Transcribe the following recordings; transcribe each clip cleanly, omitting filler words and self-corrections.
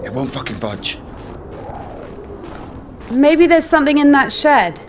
It won't fucking budge. Maybe there's something in that shed.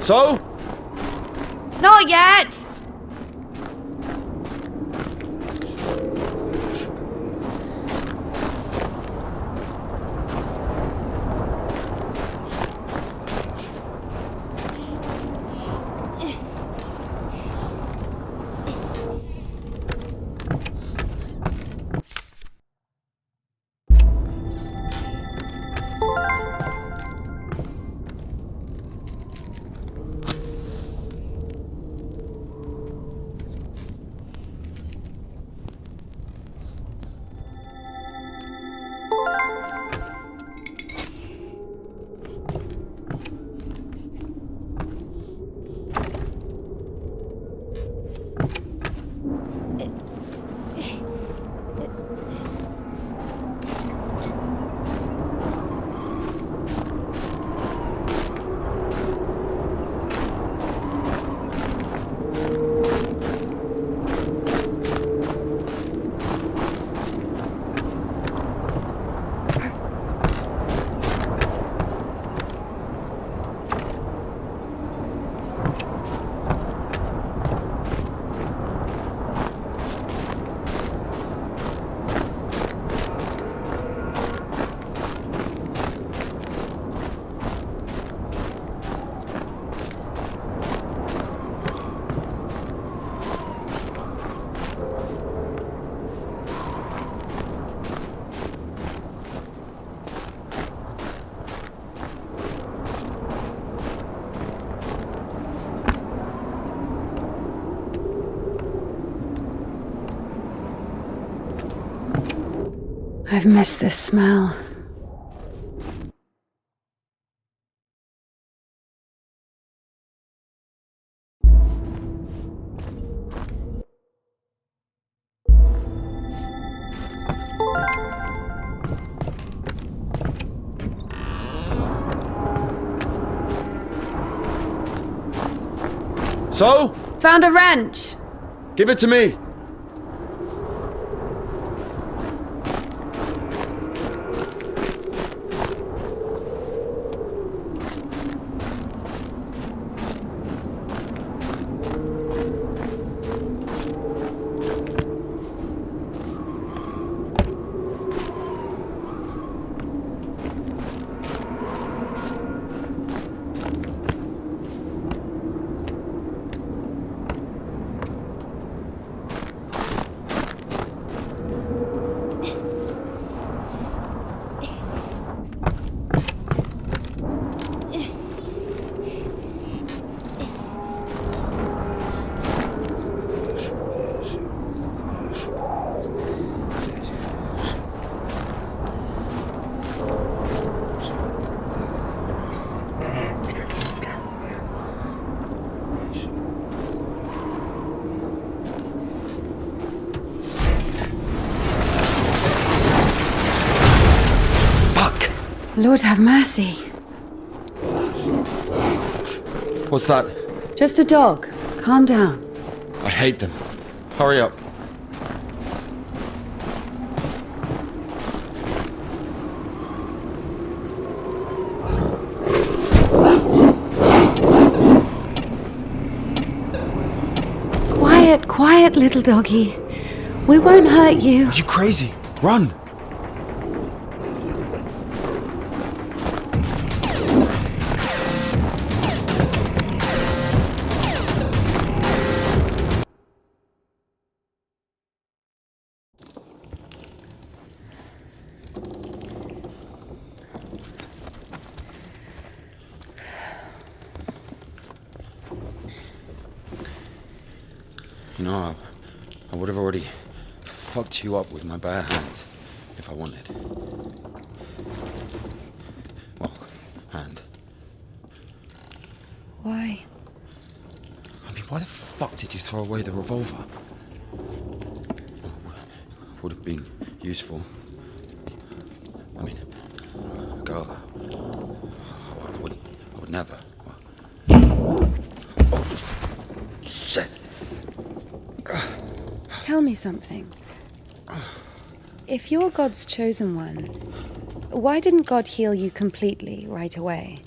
So? Not yet! I've missed this smell. So? Found a wrench. Give it to me. Lord have mercy. What's that? Just a dog. Calm down. I hate them. Hurry up. Quiet, quiet, little doggy. We won't hurt you. Are you crazy? Run! You know, I would have already fucked you up with my bare hands if I wanted. Well, hand. Why? I mean, why the fuck did you throw away the revolver? Would have been useful. I mean, girl, I would never. Oh, shit. Tell me something. If you're God's chosen one, why didn't God heal you completely right away?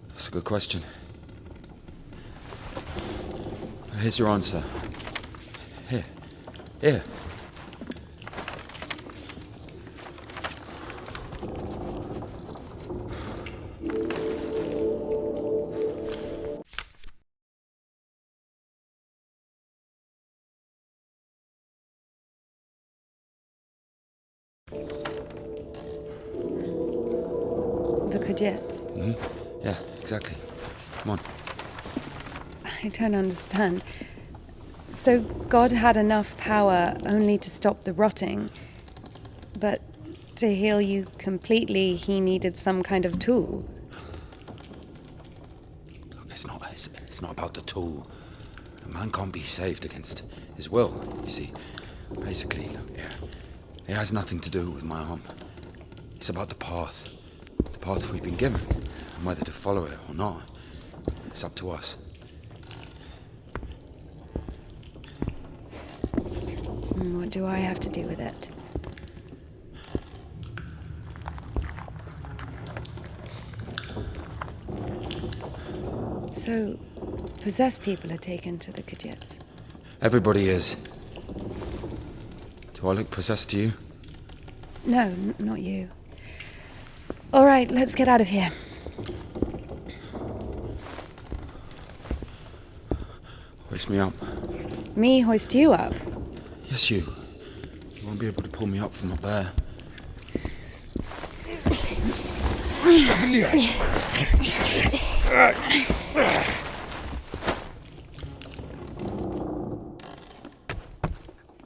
That's a good question. Here's your answer. Here. The Kudets. Mm-hmm. Yeah, exactly. Come on. I don't understand. So God had enough power only to stop the rotting, but to heal you completely, he needed some kind of tool. Look, it's not about the tool. A man can't be saved against his will, you see. Basically, look, it has nothing to do with my arm. It's about the path we've been given, and whether to follow it or not. It's up to us. What do I have to do with it? So, possessed people are taken to the Kudets. Everybody is. Do I look possessed to you? No, not you. All right, let's get out of here. Hoist me up. Me hoist you up? Yes, you. You won't be able to pull me up from up there.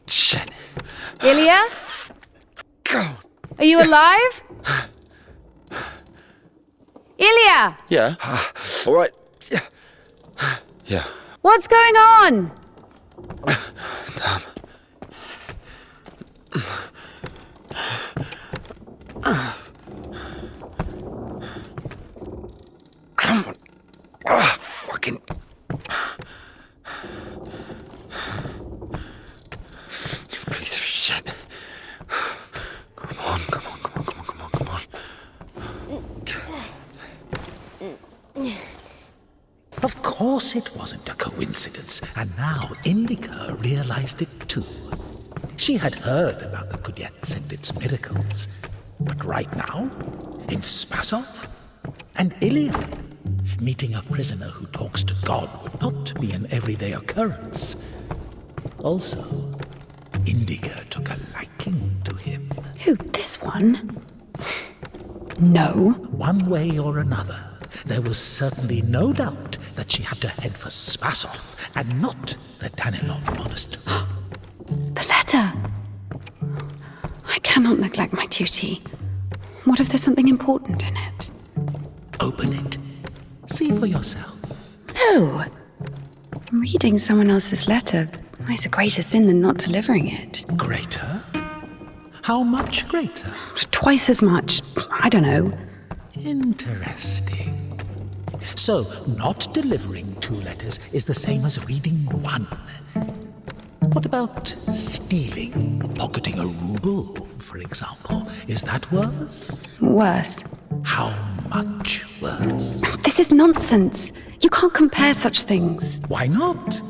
Shit. Ilya? Go. Are you alive? Ilya! Yeah. All right. Yeah. Yeah. What's going on? Damn. Come on. Fucking. You piece of shit. Come on. Of course it wasn't a coincidence, and now INDIKA realized it too. She had heard about the Kudets and its miracles, but right now, in Spasov and Ilya, meeting a prisoner who talks to God would not be an everyday occurrence. Also, INDIKA took a liking to him. Who, this one? No. One way or another, there was certainly no doubt that she had to head for Spasov and not the Danilov monastery. The letter. I cannot neglect my duty. What if there's something important in it? Open it. See for yourself. No. Reading someone else's letter is a greater sin than not delivering it. Greater? How much greater? Twice as much. I don't know. Interesting. So, not delivering 2 letters is the same as reading 1. What about stealing, pocketing a ruble, for example? Is that worse? Worse. How much worse? This is nonsense. You can't compare such things. Why not?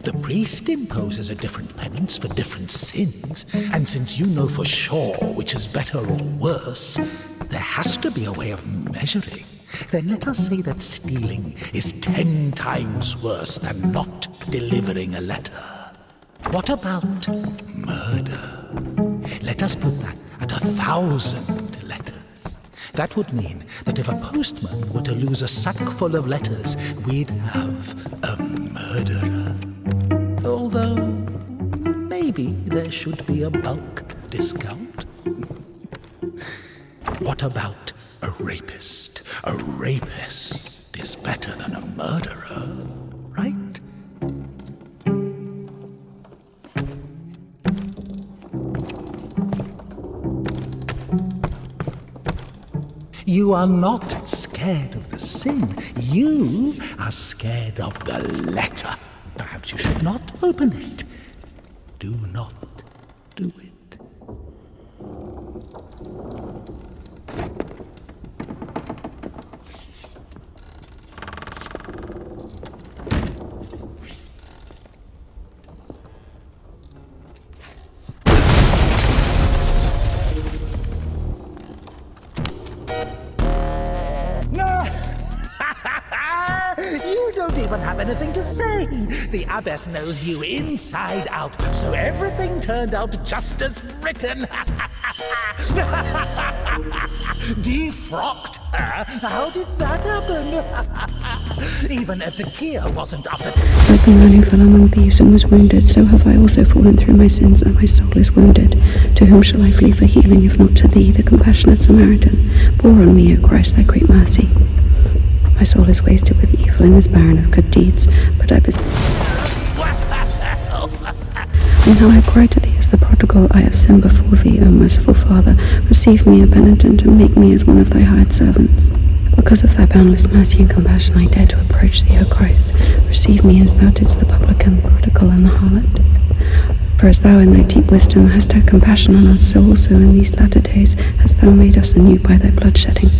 The priest imposes a different penance for different sins, and since you know for sure which is better or worse, there has to be a way of measuring. Then let us say that stealing is 10 times worse than not delivering a letter. What about murder? Let us put that at 1,000 letters. That would mean that if a postman were to lose a sack full of letters, we'd have a murderer. Although, maybe there should be a bulk discount. What about a rapist? A rapist is better than a murderer, right? You are not scared of the sin. You are scared of the letter. Perhaps you should not open it. Do not do it. You don't even have anything to say. The abbess knows you inside out, so everything turned out just as written. Defrocked her? How did that happen? Even Evdokia wasn't after... Like the man who fell among thieves and was wounded, so have I also fallen through my sins, and my soul is wounded. To whom shall I flee for healing, if not to thee, the compassionate Samaritan? Pour on me, O Christ, thy great mercy. My soul is wasted with evil and is barren of good deeds, but I beseech. And now I cry to thee as the prodigal, I have sinned before thee, O merciful Father. Receive me a penitent, and make me as one of thy hired servants. Because of thy boundless mercy and compassion, I dare to approach thee, O Christ. Receive me as thou didst the publican, the prodigal, and the harlot. For as thou in thy deep wisdom hast had compassion on us, so also in these latter days hast thou made us anew by thy bloodshedding.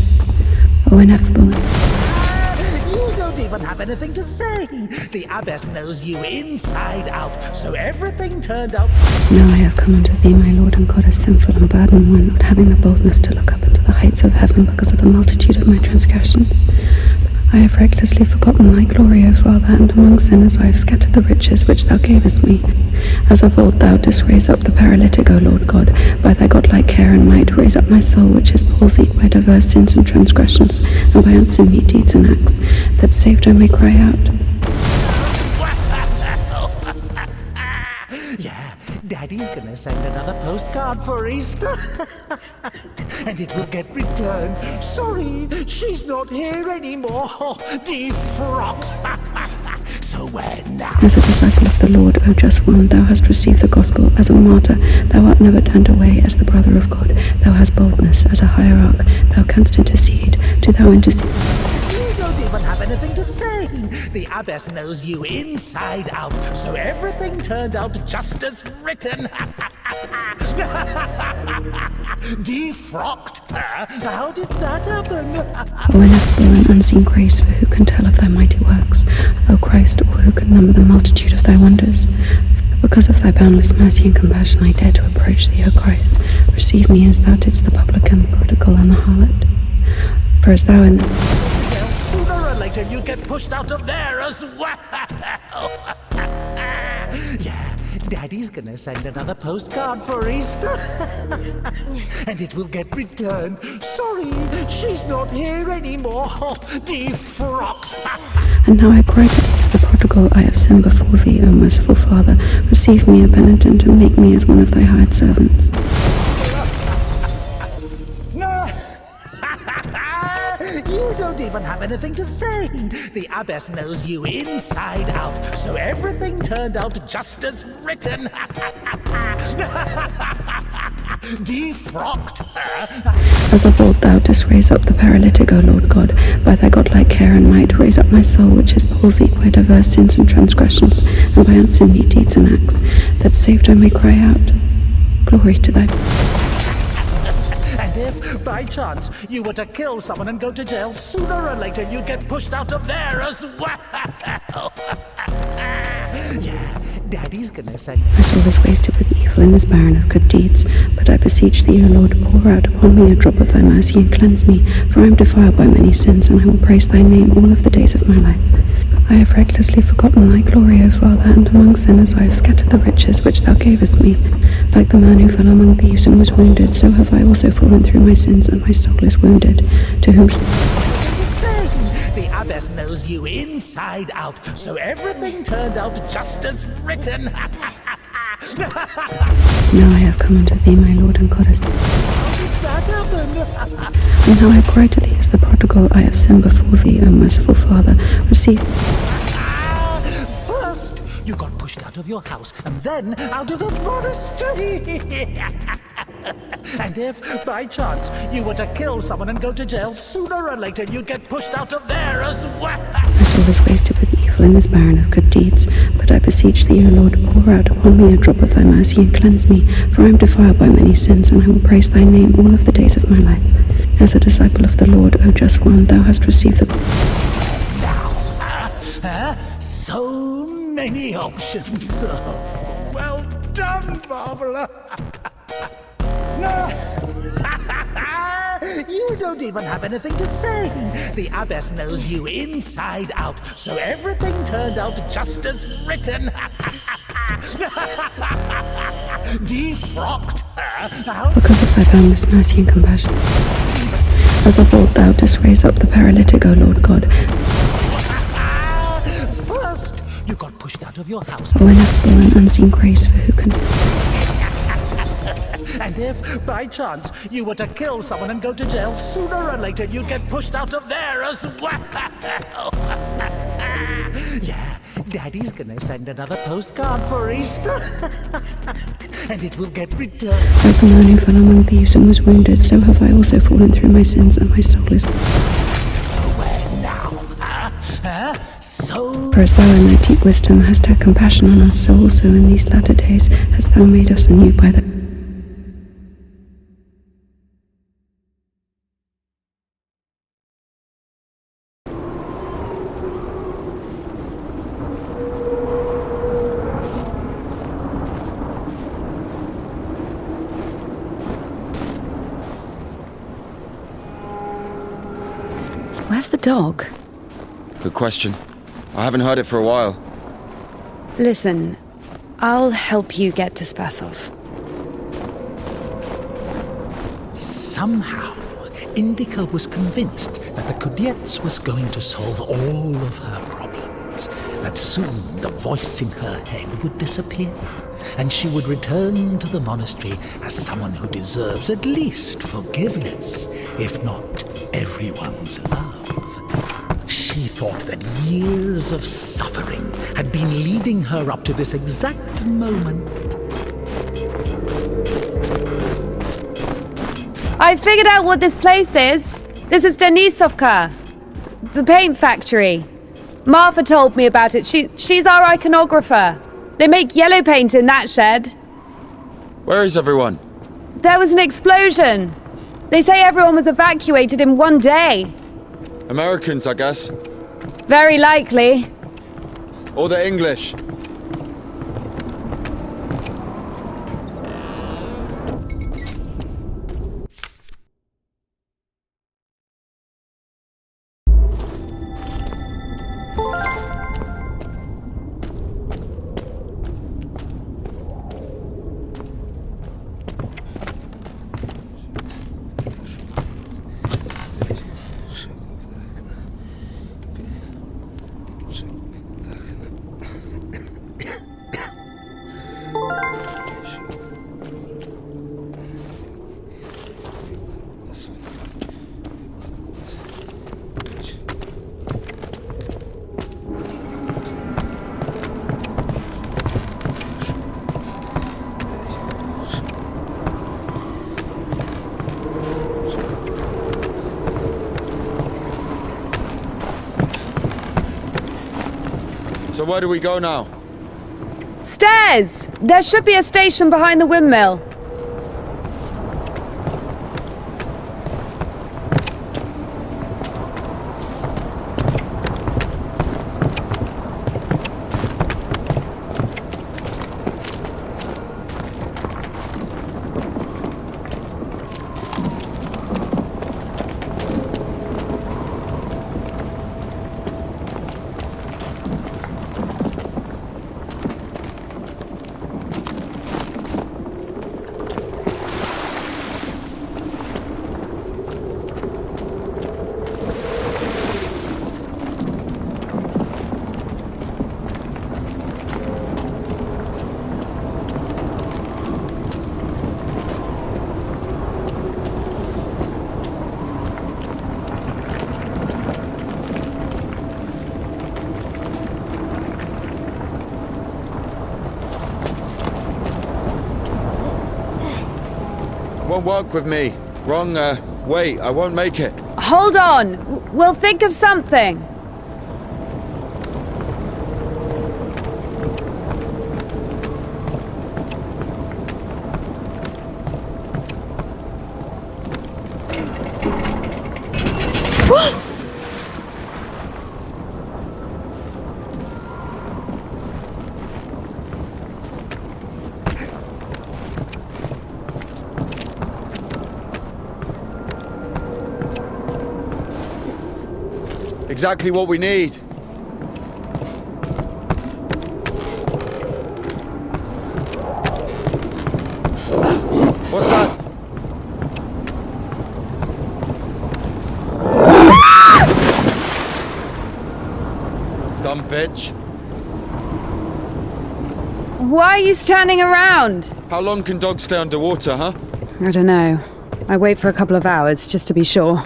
O ineffable... Even have anything to say. The abbess knows you inside out, so everything turned out... Now I have come unto thee, my Lord and God, a sinful and burdened one, not having the boldness to look up into the heights of heaven because of the multitude of my transgressions. I have recklessly forgotten thy glory, O Father, and among sinners I have scattered the riches which thou gavest me. As of old thou didst raise up the paralytic, O Lord God, by thy godlike care and might raise up my soul, which is palsied by diverse sins and transgressions, and by unseemly deeds and acts, that saved I may cry out. Yeah, Daddy's gonna send another postcard for Easter. And it will get returned. Sorry, she's not here anymore. Defrocked. So where now? As a disciple of the Lord, O just one, thou hast received the gospel as a martyr. Thou art never turned away as the brother of God. Thou hast boldness as a hierarch. Thou canst intercede. Do thou intercede. You don't even have anything to say. The abbess knows you inside out, so everything turned out just as written. Defrocked her? How did that happen? O ineffable and unseen grace, for who can tell of thy mighty works? O Christ, or who can number the multitude of thy wonders? Because of thy boundless mercy and compassion, I dare to approach thee, O Christ. Receive me as thou didst the publican, the prodigal, and the harlot. For as thou in the... Well, sooner or later you'd get pushed out of there as well. Yeah, Daddy's gonna send another postcard for Easter. And it will get returned. Sorry, she's not here anymore. Defrocked. And now I cry to thee as the prodigal, I have sinned before thee, O merciful Father. Receive me a penitent, and make me as one of thy hired servants. You don't even have anything to say. The abbess knows you inside out, so everything turned out just as written. defrocked her. As of old thou didst raise up the paralytic, O Lord God, by thy godlike care and might, raise up my soul, which is palsied by diverse sins and transgressions, and by unseemly deeds and acts, that saved I may cry out, glory to thy... And if, by chance, you were to kill someone and go to jail, sooner or later you'd get pushed out of there as well. Yeah, Daddy's gonna say... My soul is wasted with evil and is barren of good deeds. But I beseech thee, O Lord, pour out upon me a drop of thy mercy and cleanse me, for I am defiled by many sins, and I will praise thy name all of the days of my life. I have recklessly forgotten thy glory, O Father, and among sinners I have scattered the riches which thou gavest me. Like the man who fell among thieves and was wounded, so have I also fallen through my sins, and my soul is wounded. To whom... The abbess knows you inside out, so everything turned out just as written. Now I have come unto thee, my Lord and Goddess. How did that happen? And now I cry to thee as the prodigal, I have sinned before thee, O merciful Father. Receive... First, you got pushed out of your house, and then out of the monastery. And if, by chance, you were to kill someone and go to jail, sooner or later you'd get pushed out of there as well. My soul is wasted with evil and is barren of good deeds. But I beseech thee, O Lord, pour out upon me a drop of thy mercy and cleanse me, for I am defiled by many sins, and I will praise thy name all of the days of my life. As a disciple of the Lord, O just one, thou hast received the... Now, so many options. Well done, Barbara. You don't even have anything to say. The abbess knows you inside out, so everything turned out just as written. Defrocked her. Because of thy boundless mercy and compassion. As of old thou didst raise up the paralytic, O Lord God. First, you got pushed out of your house. O ineffable and unseen grace, for who can... And if, by chance, you were to kill someone and go to jail, sooner or later you'd get pushed out of there as well. Yeah, Daddy's gonna send another postcard for Easter. And it will get returned. Like the man who fell among thieves and was wounded, so have I also fallen through my sins, and my soul is... So where now? For as thou in thy deep wisdom hast had compassion on us, so also in these latter days hast thou made us anew by the... Where's the dog? Good question. I haven't heard it for a while. Listen, I'll help you get to Spasov. Somehow, Indika was convinced that the Kudets was going to solve all of her problems, that soon the voice in her head would disappear, and she would return to the monastery as someone who deserves at least forgiveness, if not everyone's love. She thought that years of suffering had been leading her up to this exact moment. I figured out what this place is. This is Denisovka, the paint factory. Martha told me about it. She's our iconographer. They make yellow paint in that shed. Where is everyone? There was an explosion. They say everyone was evacuated in one day. Americans, I guess. Very likely. Or the English. So where do we go now? Stairs! There should be a station behind the windmill. Won't work with me. Wrong, way. I won't make it. Hold on! We'll think of something. Exactly what we need. What's that? Dumb bitch. Why are you standing around? How long can dogs stay underwater, huh? I don't know. I wait for a couple of hours just to be sure.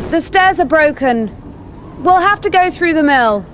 The stairs are broken. We'll have to go through the mill.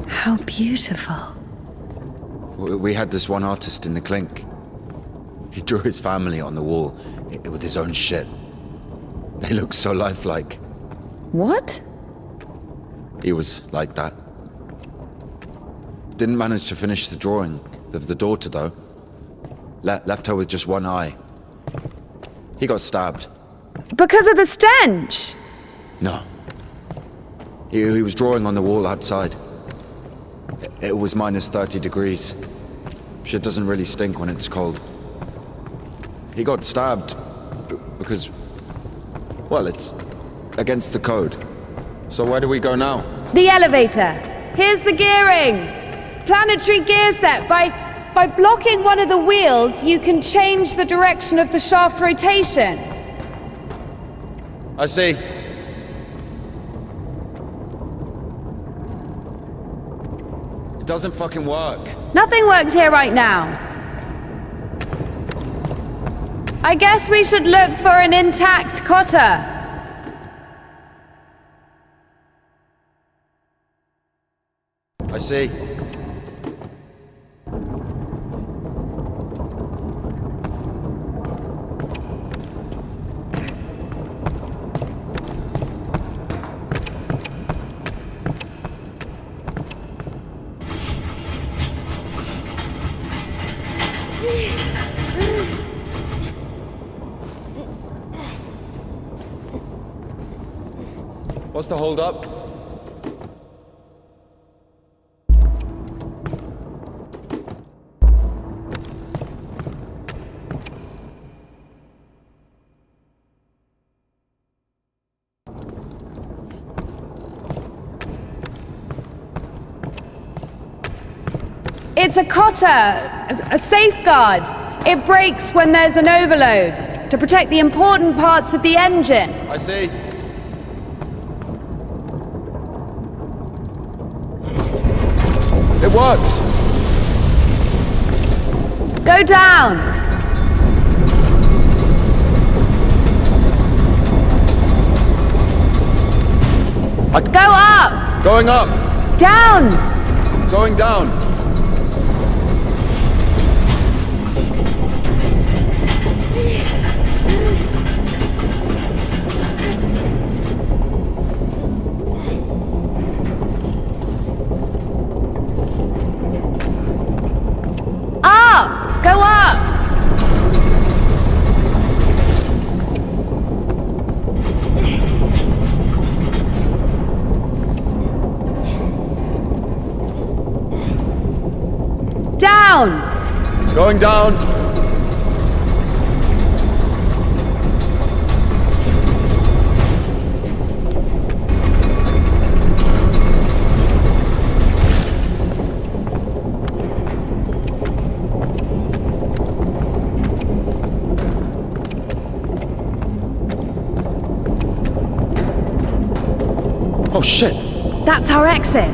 How beautiful. We had this one artist in the clink. He drew his family on the wall with his own shit. They look so lifelike. What? He was like that. Didn't manage to finish the drawing of the daughter, though. Left her with just one eye. He got stabbed. Because of the stench? No. He was drawing on the wall outside. It was minus 30 degrees. Shit doesn't really stink when it's cold. He got stabbed because, well, it's against the code. So where do we go now? The elevator. Here's the gearing. Planetary gear set. By blocking one of the wheels, you can change the direction of the shaft rotation. I see. It doesn't fucking work. Nothing works here right now. I guess we should look for an intact cotter. I see. What's the hold up? It's a cotter, a safeguard. It breaks when there's an overload to protect the important parts of the engine. I see. It works! Go down! Go up! Going up! Down! Going down! Up! Go up! Down! Going down! Oh shit! That's our exit.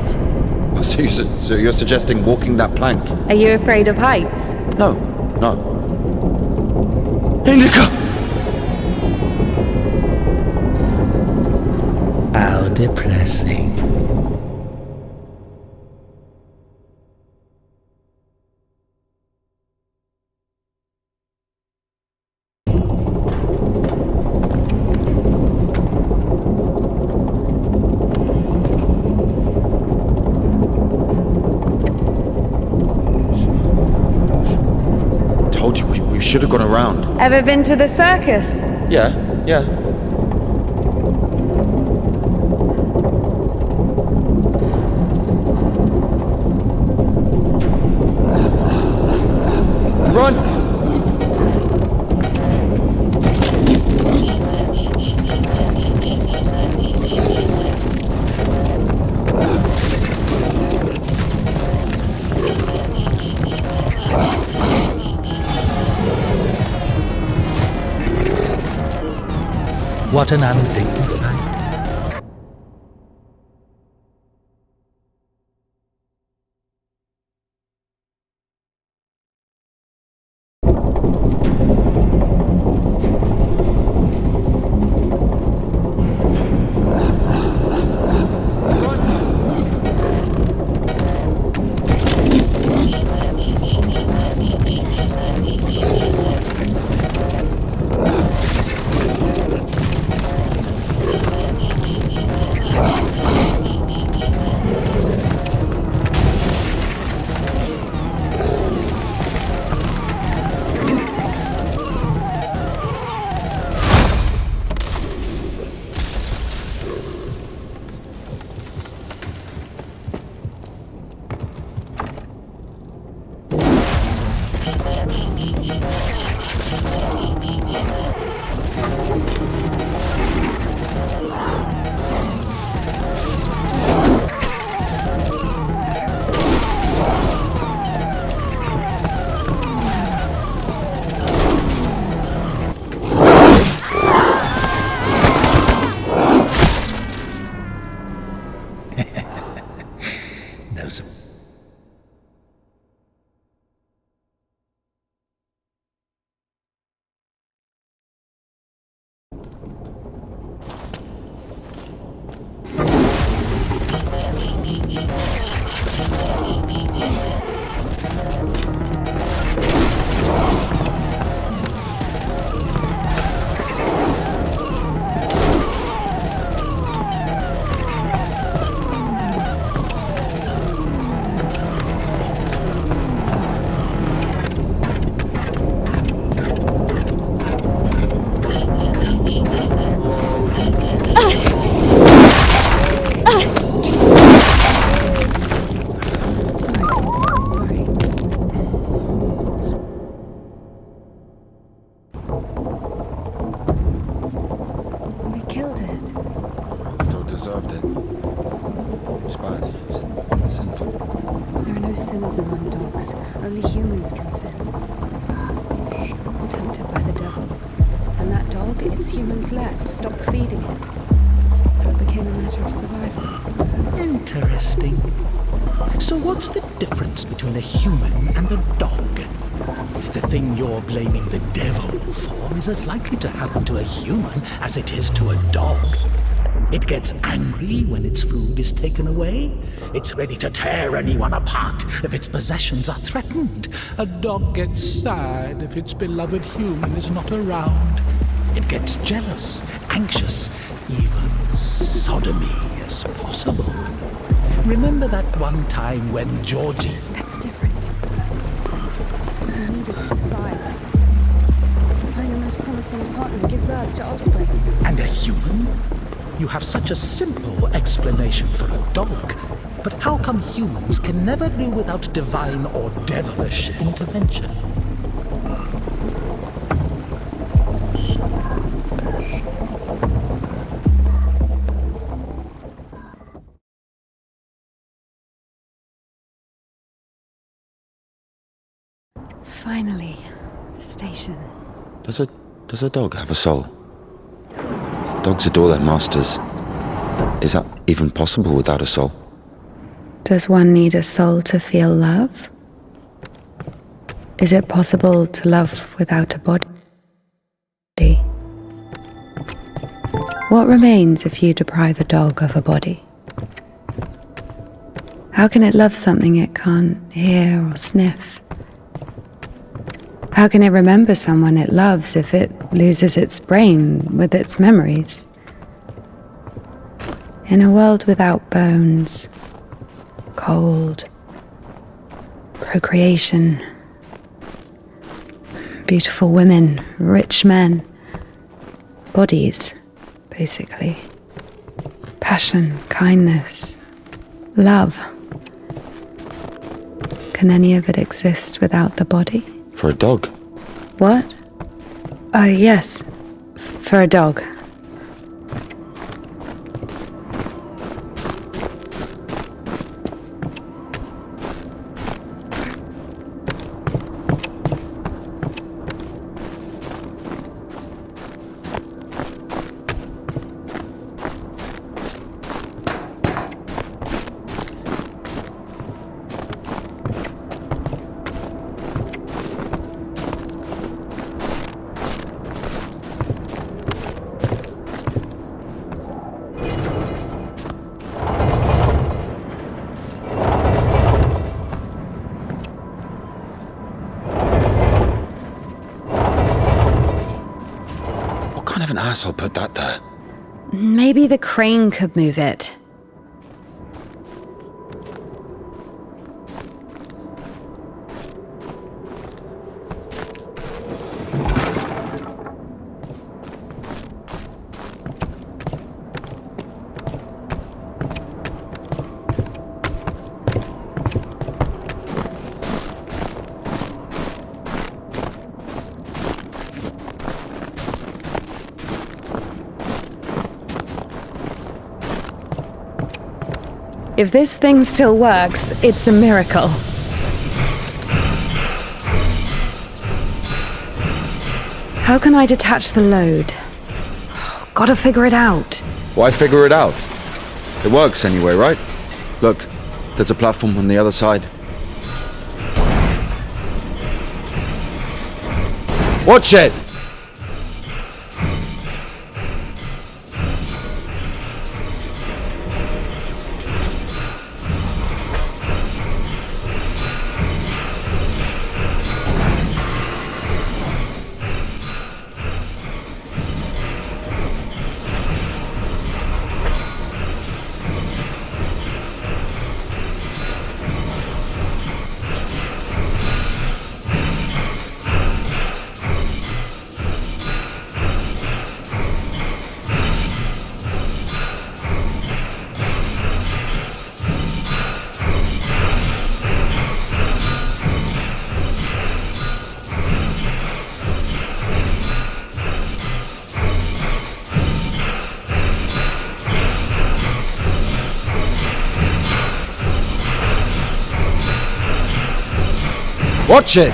So you're suggesting walking that plank? Are you afraid of heights? No, no. INDIKA! How depressing. Told you we should have gone around. Ever been to the circus? Yeah. What an undignified... deserved it. It's bad. It's sinful. There are no sinners among dogs. Only humans can sin. Tempted by the devil. And that dog, its humans left, stopped feeding it. So it became a matter of survival. Interesting. So what's the difference between a human and a dog? The thing you're blaming the devil for is as likely to happen to a human as it is to a dog. It gets angry when its food is taken away. It's ready to tear anyone apart if its possessions are threatened. A dog gets sad if its beloved human is not around. It gets jealous, anxious, even sodomy is possible. Remember that one time when Georgie... That's different. You needed to survive. To find the most promising partner, give birth to offspring. And a human? You have such a simple explanation for a dog. But how come humans can never do without divine or devilish intervention? Finally, the station. Does a dog have a soul? Dogs adore their masters. Is that even possible without a soul? Does one need a soul to feel love? Is it possible to love without a body? What remains if you deprive a dog of a body? How can it love something it can't hear or sniff? How can it remember someone it loves if it loses its brain with its memories? In a world without bones, cold, procreation, beautiful women, rich men, bodies, basically, passion, kindness, love. Can any of it exist without the body? For a dog? What? Oh, yes. For a dog. asshole put that there? Maybe the crane could move it. If this thing still works, it's a miracle. How can I detach the load? Gotta figure it out. Why figure it out? It works anyway, right? Look, there's a platform on the other side. Watch it! Watch it!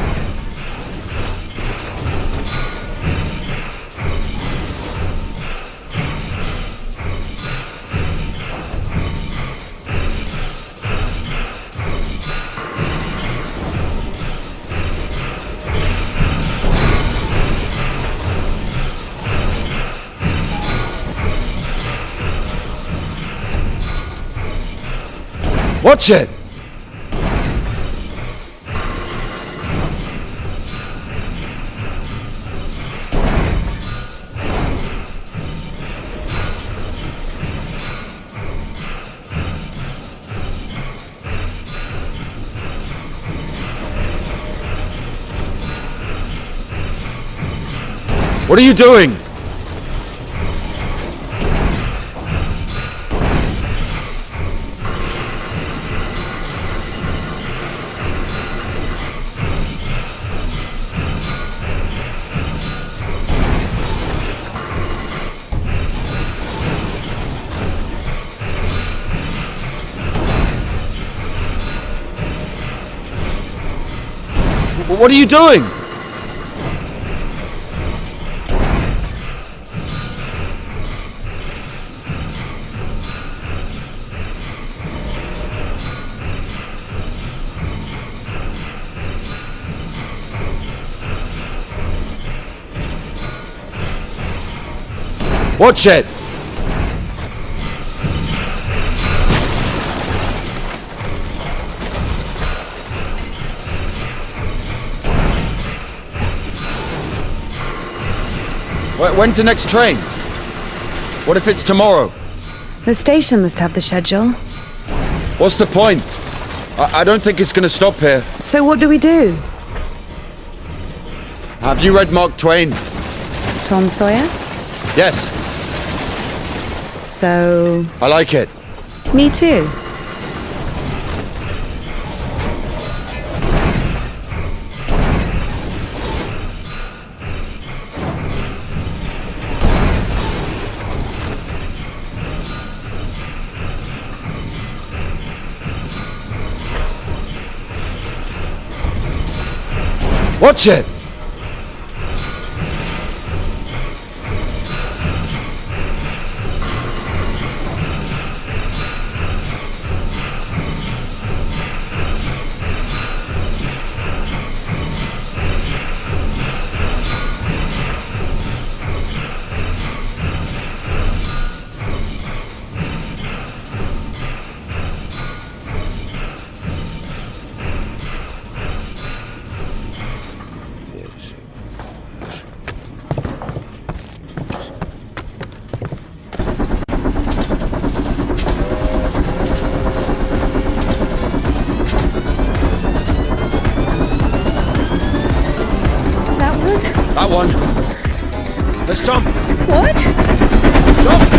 Watch it! What are you doing? What are you doing? Watch it! When's the next train? What if it's tomorrow? The station must have the schedule. What's the point? I don't think it's gonna stop here. So what do we do? Have you read Mark Twain? Tom Sawyer? Yes. So... I like it. Me too. Watch it! That one. Let's jump. What? Jump.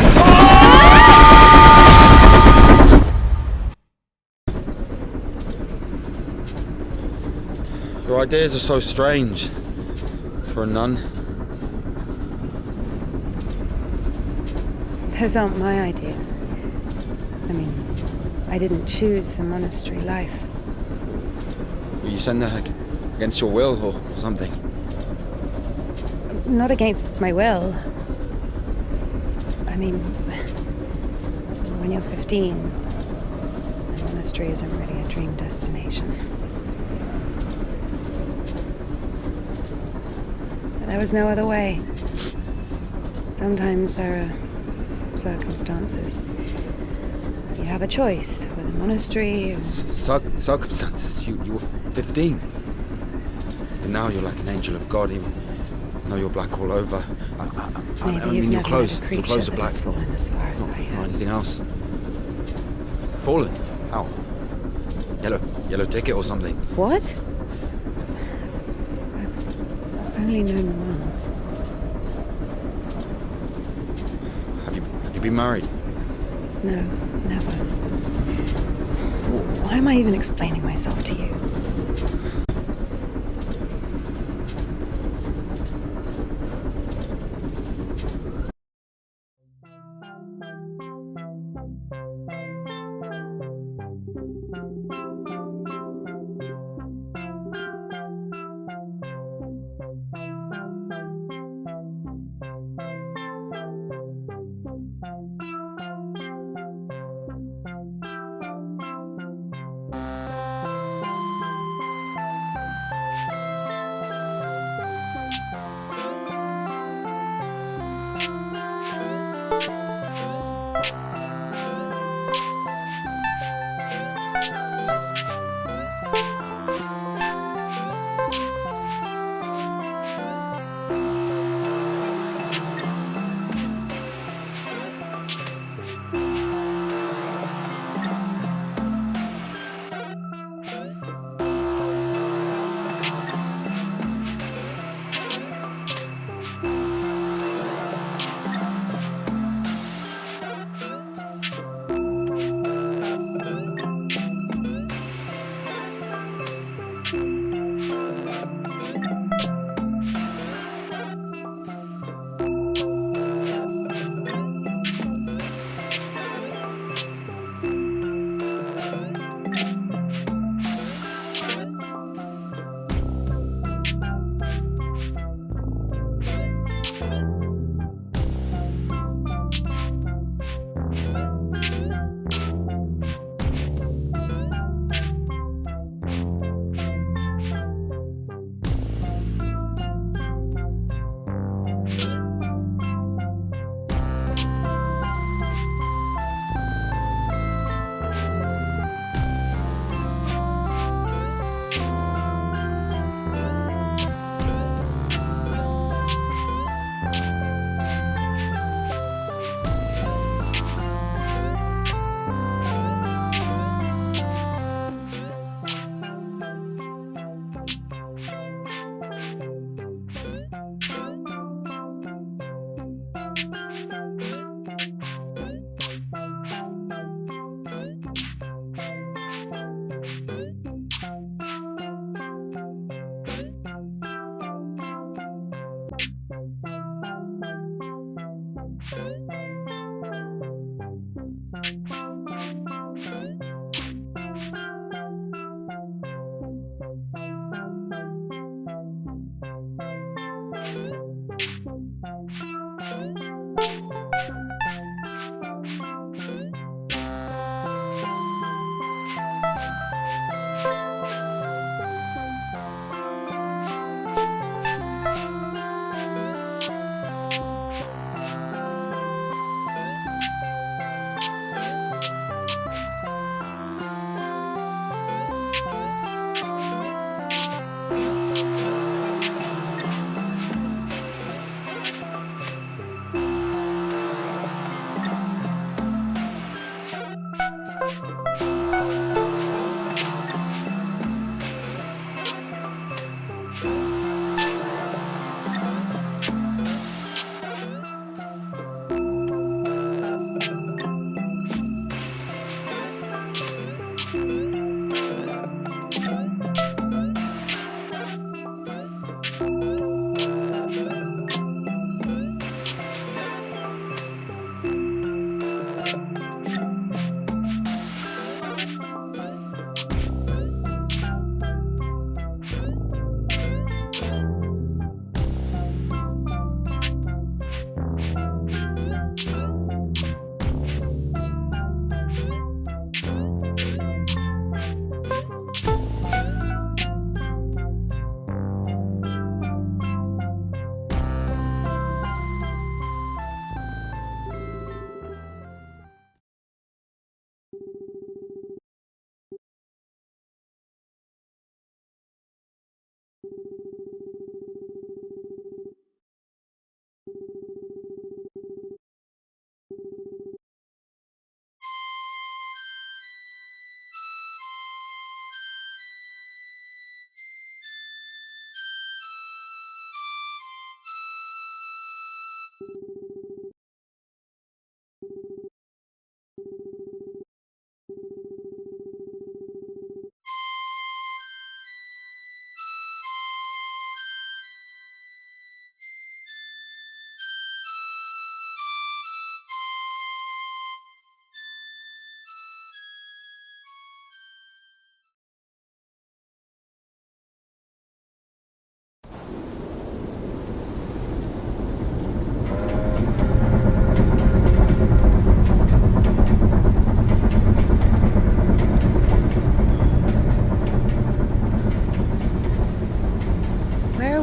Your ideas are so strange for a nun. Those aren't my ideas. I mean, I didn't choose the monastery life. Were you sent there against your will or something? Not against my will. I mean, when you're 15, a monastery isn't really a dream destination. But there was no other way. Sometimes there are circumstances. You have a choice with a monastery. Circumstances? You were 15. And now you're like an angel of God, even though you're black all over. Maybe I mean, you've your never clothes. met a Your creature clothes are that black. has fallen as far as I Or have. anything else. Fallen? How? Yellow ticket or something? What? I've only known one. Have you been married? No, never. Why am I even explaining myself to you?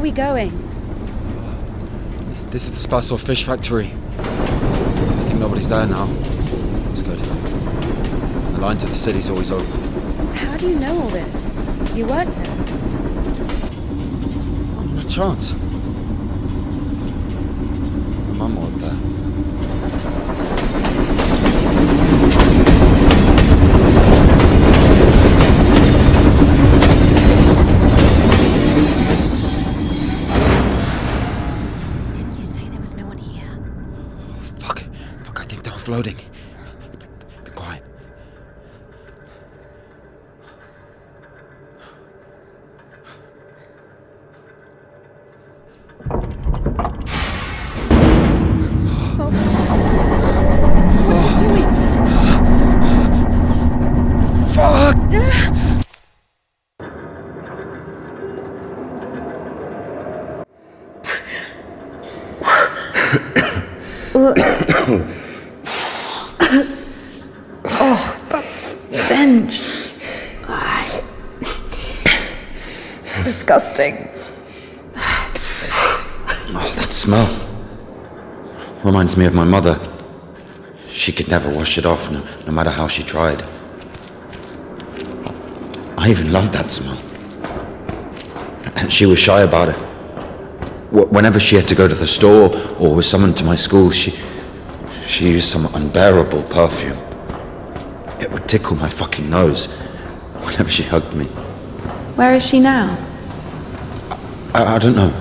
we going? This is the Spassor fish factory. I think nobody's there now. That's good. The line to the city's always open. How do you know all this? You work there? Oh, not a chance. My mum worked there. Didn't you say there was no one here? Oh, fuck, I think they're floating. Be quiet. What's he doing? Fuck! Oh, that stench. Disgusting. Oh, that smell. Reminds me of my mother. She could never wash it off, no matter how she tried. I even loved that smell. And she was shy about it. Whenever she had to go to the store or was summoned to my school, she used some unbearable perfume. It would tickle my fucking nose whenever she hugged me. Where is she now? I don't know.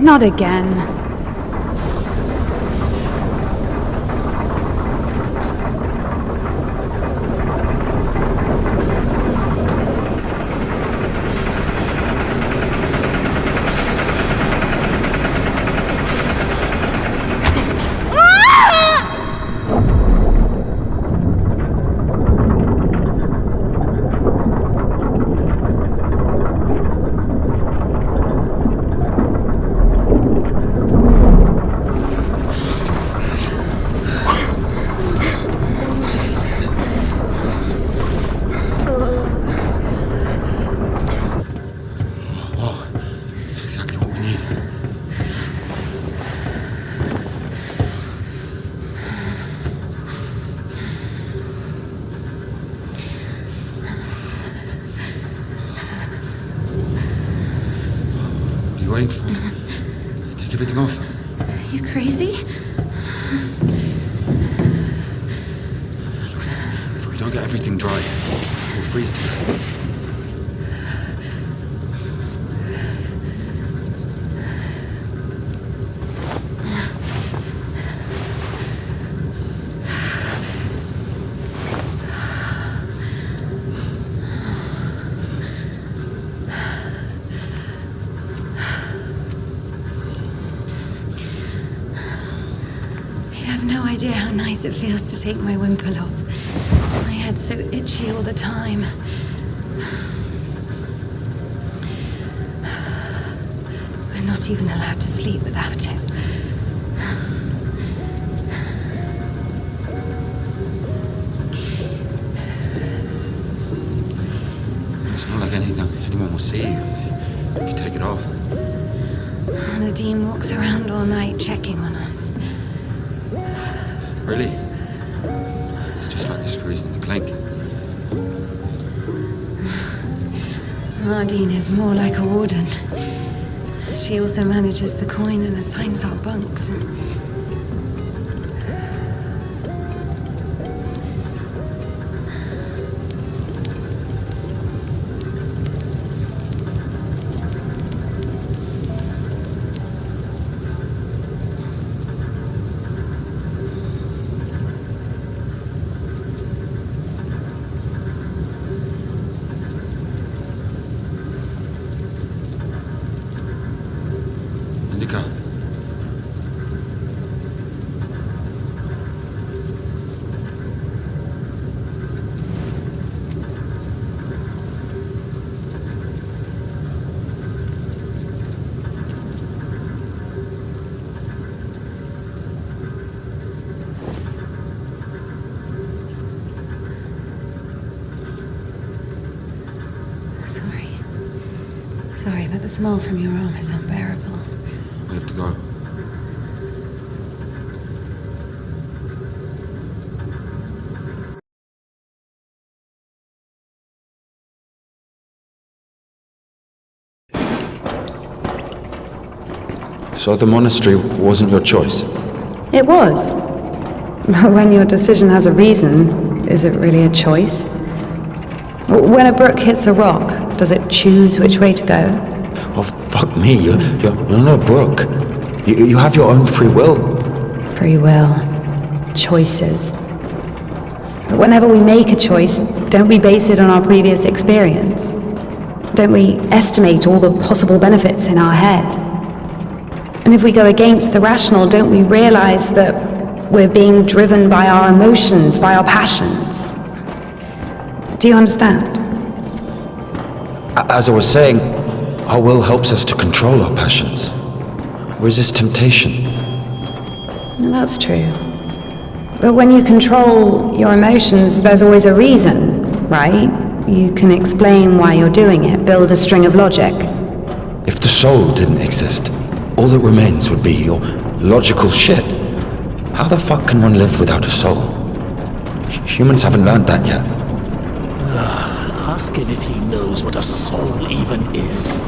Not again. Waiting for me. Take everything off. You crazy? If we don't get everything dry, we'll freeze to death. have no idea how nice it feels to take my wimple off. My head's so itchy all the time. We're not even allowed to sleep without it. It's not like anyone will see you if you take it off. The Dean walks around all night checking on us. Really? It's just like the screws in the clink. Dean is more like a warden. She also manages the coin and assigns our bunks. INDIKA. Sorry, but the smell from your arm is unbearable. We have to go. So the monastery wasn't your choice? It was. But when your decision has a reason, is it really a choice? When a brook hits a rock, does it choose which way to go? Oh, fuck me. You're not a brook. You have your own free will. Free will. Choices. But whenever we make a choice, don't we base it on our previous experience? Don't we estimate all the possible benefits in our head? And if we go against the rational, don't we realize that we're being driven by our emotions, by our passions? Do you understand? As I was saying, our will helps us to control our passions, resist temptation. That's true. But when you control your emotions, there's always a reason, right? You can explain why you're doing it, build a string of logic. If the soul didn't exist, all that remains would be your logical shit. How the fuck can one live without a soul? Humans haven't learned that yet. Ask him if he knows what a soul even is.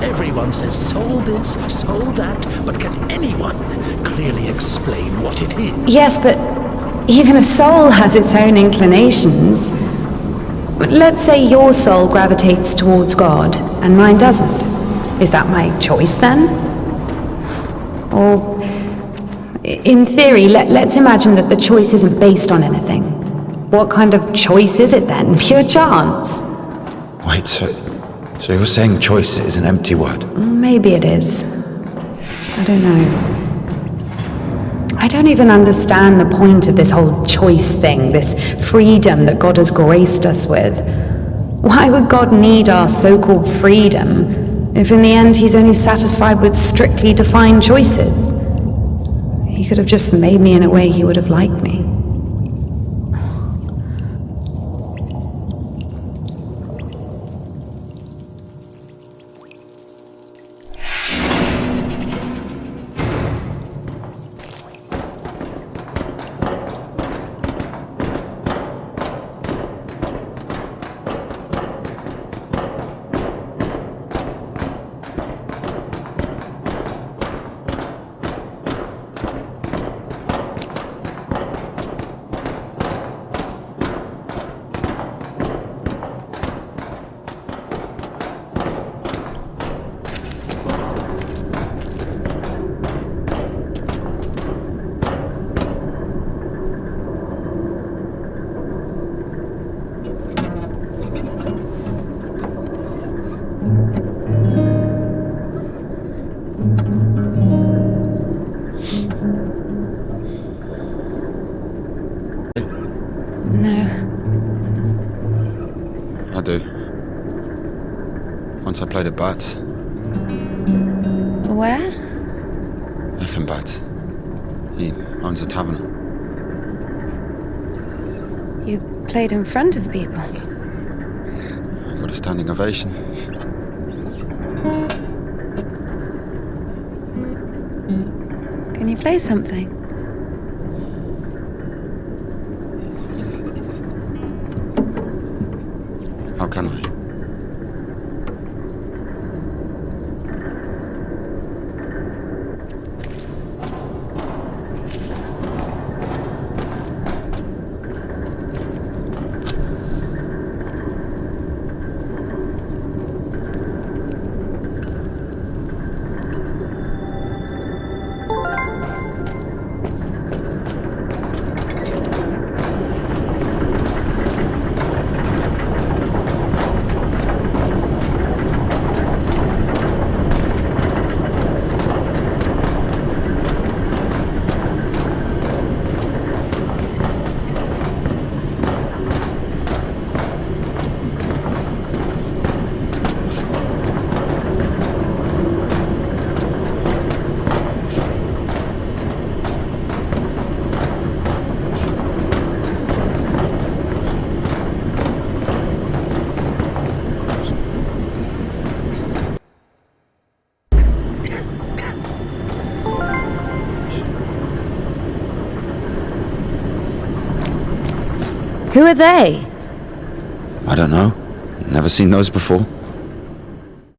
Everyone says soul this, soul that, but can anyone clearly explain what it is? Yes, but even a soul has its own inclinations. Let's say your soul gravitates towards God and mine doesn't. Is that my choice then? Or, in theory, let's imagine that the choice isn't based on anything. What kind of choice is it then? Pure chance? Wait, so you're saying choice is an empty word? Maybe it is. I don't know. I don't even understand the point of this whole choice thing, this freedom that God has graced us with. Why would God need our so-called freedom if in the end he's only satisfied with strictly defined choices? He could have just made me in a way he would have liked me. I played at Bats. Where? Effin Bats. He owns a tavern. You played in front of people. I got a standing ovation. Can you play something? How can I? Who are they? I don't know. Never seen those before.